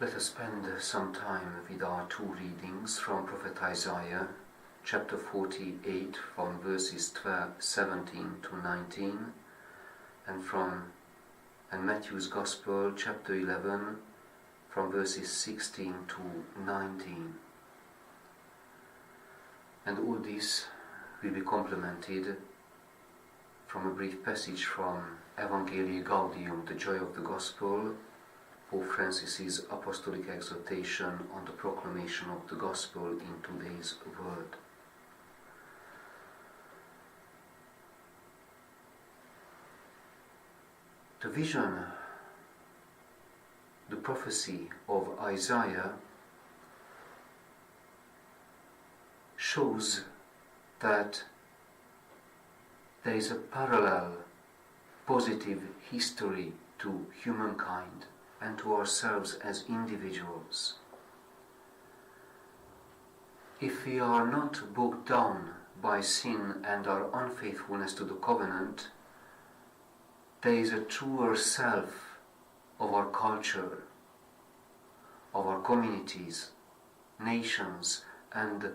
Let us spend some time with our two readings from Prophet Isaiah, chapter 48, from verses 17 to 19, and Matthew's Gospel, chapter 11, from verses 16 to 19. And all this will be complemented from a brief passage from Evangelii Gaudium, the Joy of the Gospel, Pope Francis's apostolic exhortation on the proclamation of the Gospel in today's world. The vision, the prophecy of Isaiah shows that there is a parallel positive history to humankind and to ourselves as individuals. If we are not bogged down by sin and our unfaithfulness to the covenant, there is a truer self of our culture, of our communities, nations, and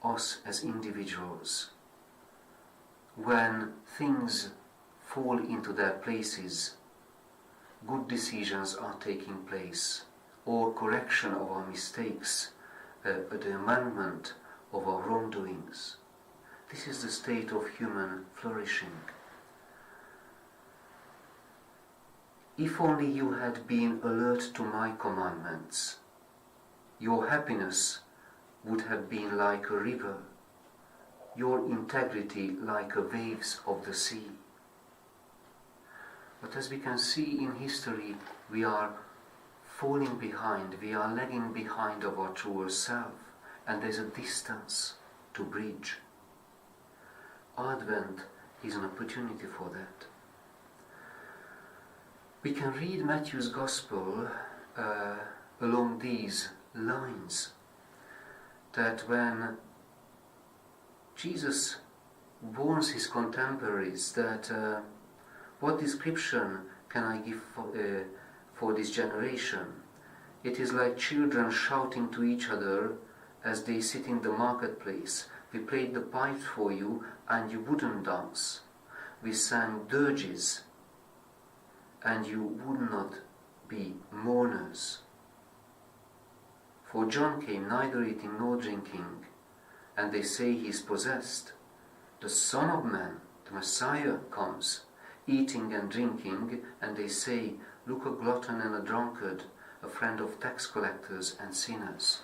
us as individuals. When things fall into their places, good decisions are taking place, or correction of our mistakes, the amendment of our wrongdoings. This is the state of human flourishing. If only you had been alert to my commandments, your happiness would have been like a river, your integrity like the waves of the sea. But as we can see in history, we are falling behind, we are lagging behind of our truer self, and there's a distance to bridge. Advent is an opportunity for that. We can read Matthew's Gospel along these lines, that when Jesus warns his contemporaries that what description can I give for this generation? It is like children shouting to each other as they sit in the marketplace. We played the pipes for you and you wouldn't dance. We sang dirges and you would not be mourners. For John came neither eating nor drinking, and they say he is possessed. The Son of Man, the Messiah, comes, eating and drinking, and they say, look, a glutton and a drunkard, a friend of tax collectors and sinners.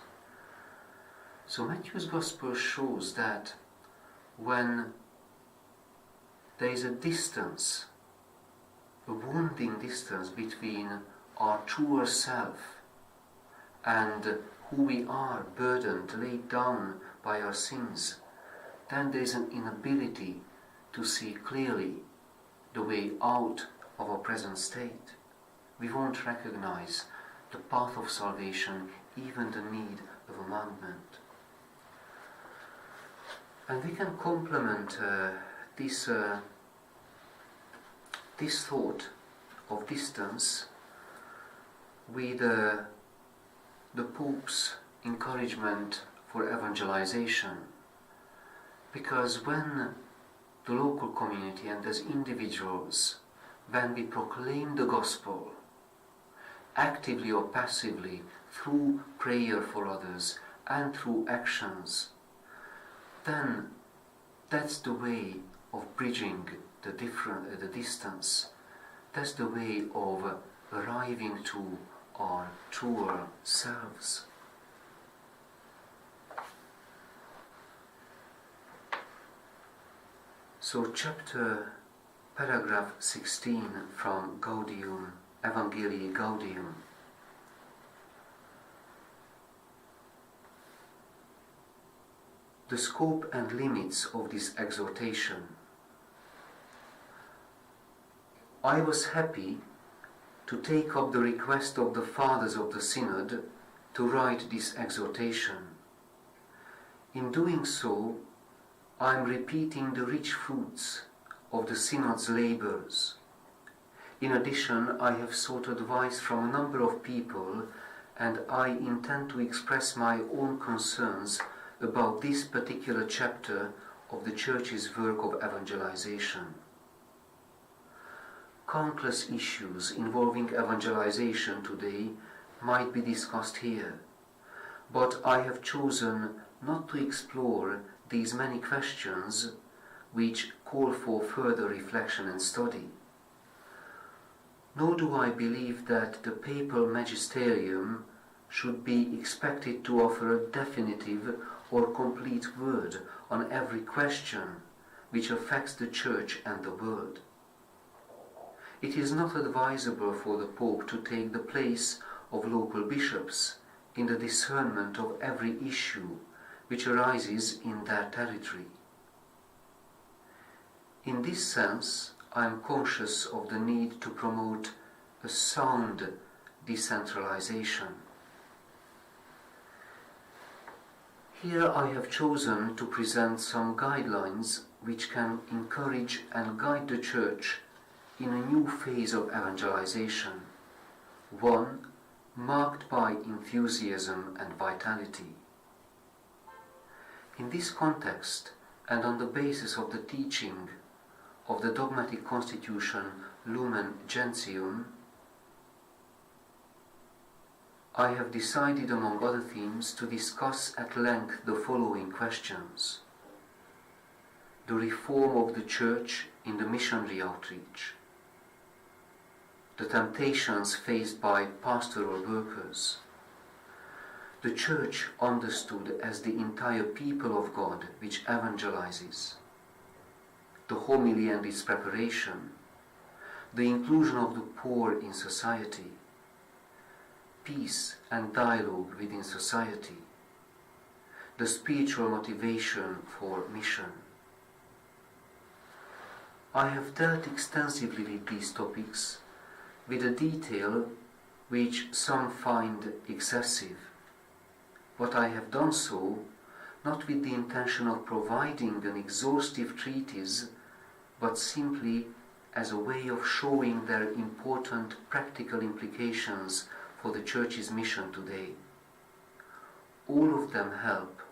So Matthew's Gospel shows that when there is a distance, a wounding distance between our truer self and who we are, burdened, laid down by our sins, then there is an inability to see clearly the way out of our present state. We won't recognize the path of salvation, even the need of amendment. And we can complement this thought of distance with the Pope's encouragement for evangelization. Because when the local community and as individuals, when we proclaim the gospel, actively or passively, through prayer for others and through actions, then that's the way of bridging the distance. That's the way of arriving to our truer selves. So paragraph 16 from Gaudium, Evangelii Gaudium. The scope and limits of this exhortation. I was happy to take up the request of the Fathers of the Synod to write this exhortation. In doing so, I am repeating the rich fruits of the Synod's labors. In addition, I have sought advice from a number of people and I intend to express my own concerns about this particular chapter of the Church's work of evangelization. Countless issues involving evangelization today might be discussed here, but I have chosen not to explore these many questions which call for further reflection and study. Nor do I believe that the papal magisterium should be expected to offer a definitive or complete word on every question which affects the Church and the world. It is not advisable for the Pope to take the place of local bishops in the discernment of every issue which arises in their territory. In this sense, I am conscious of the need to promote a sound decentralization. Here I have chosen to present some guidelines which can encourage and guide the Church in a new phase of evangelization, one marked by enthusiasm and vitality. In this context, and on the basis of the teaching of the dogmatic constitution Lumen Gentium, I have decided, among other themes, to discuss at length the following questions: the reform of the Church in the missionary outreach, the temptations faced by pastoral workers, the Church understood as the entire people of God which evangelizes, the homily and its preparation, the inclusion of the poor in society, peace and dialogue within society, the spiritual motivation for mission. I have dealt extensively with these topics with a detail which some find excessive, but I have done so not with the intention of providing an exhaustive treatise, but simply as a way of showing their important practical implications for the Church's mission today. All of them help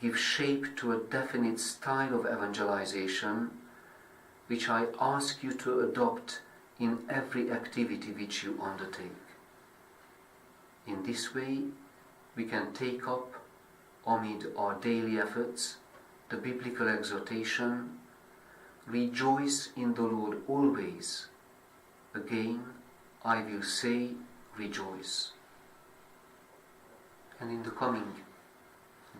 give shape to a definite style of evangelization which I ask you to adopt in every activity which you undertake. In this way, we can take up, amid our daily efforts, the biblical exhortation, "Rejoice in the Lord always." Again, I will say, rejoice. And in the coming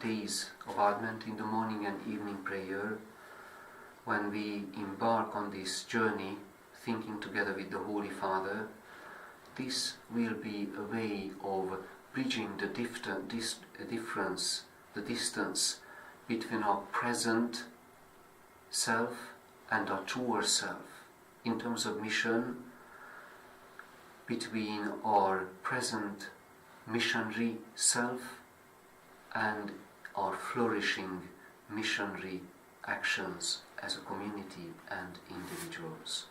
days of Advent, in the morning and evening prayer, when we embark on this journey, thinking together with the Holy Father, this will be a way of bridging the distance between our present self and our truer self, in terms of mission, between our present missionary self and our flourishing missionary actions as a community and individuals.